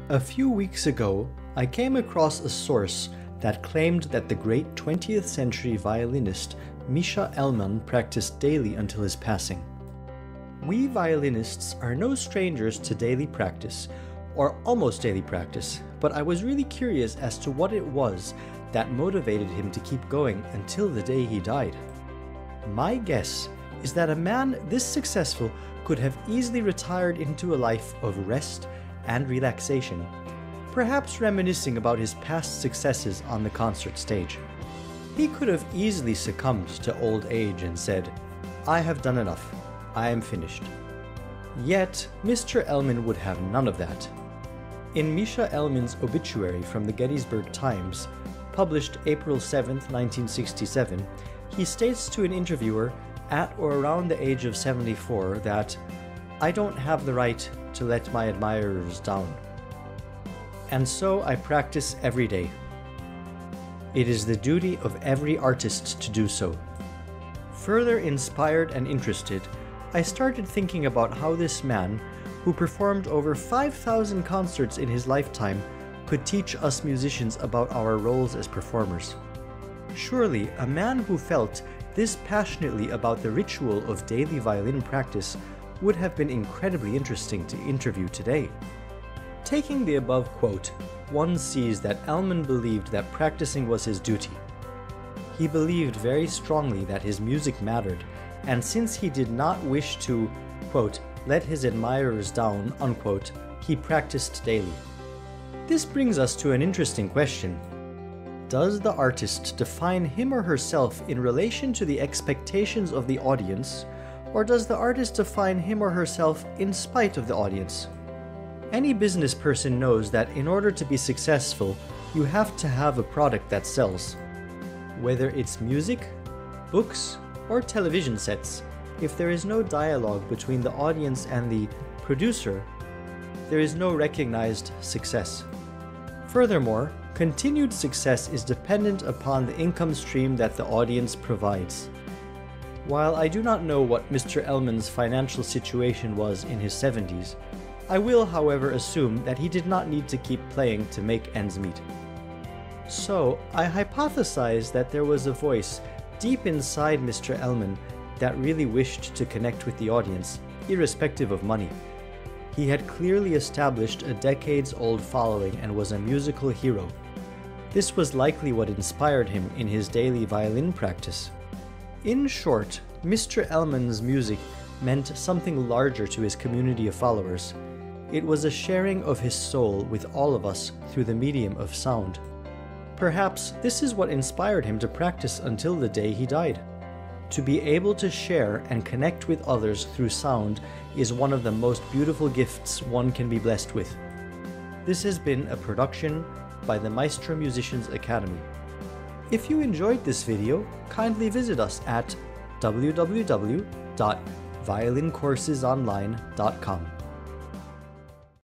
A few weeks ago, I came across a source that claimed that the great 20th century violinist Mischa Elman practiced daily until his passing. We violinists are no strangers to daily practice, or almost daily practice, but I was really curious as to what it was that motivated him to keep going until the day he died. My guess is that a man this successful could have easily retired into a life of rest and relaxation, perhaps reminiscing about his past successes on the concert stage. He could have easily succumbed to old age and said, "I have done enough, I am finished." Yet, Mr. Elman would have none of that. In Mischa Elman's obituary from the Gettysburg Times, published April 7, 1967, he states to an interviewer at or around the age of 74 that, "I don't have the right to let my admirers down. And so I practice every day. It is the duty of every artist to do so." Further inspired and interested, I started thinking about how this man, who performed over 5,000 concerts in his lifetime, could teach us musicians about our roles as performers. Surely, a man who felt this passionately about the ritual of daily violin practice would have been incredibly interesting to interview today. Taking the above quote, one sees that Elman believed that practicing was his duty. He believed very strongly that his music mattered, and since he did not wish to, quote, let his admirers down, unquote, he practiced daily. This brings us to an interesting question. Does the artist define him or herself in relation to the expectations of the audience, or does the artist define him or herself in spite of the audience? Any business person knows that in order to be successful, you have to have a product that sells. Whether it's music, books, or television sets, if there is no dialogue between the audience and the producer, there is no recognized success. Furthermore, continued success is dependent upon the income stream that the audience provides. While I do not know what Mr. Elman's financial situation was in his 70s, I will, however, assume that he did not need to keep playing to make ends meet. So, I hypothesize that there was a voice deep inside Mr. Elman that really wished to connect with the audience, irrespective of money. He had clearly established a decades-old following and was a musical hero. This was likely what inspired him in his daily violin practice. In short, Mr. Elman's music meant something larger to his community of followers. It was a sharing of his soul with all of us through the medium of sound. Perhaps this is what inspired him to practice until the day he died. To be able to share and connect with others through sound is one of the most beautiful gifts one can be blessed with. This has been a production by the Maestro Musicians Academy. If you enjoyed this video, kindly visit us at www.violinCoursesOnline.com.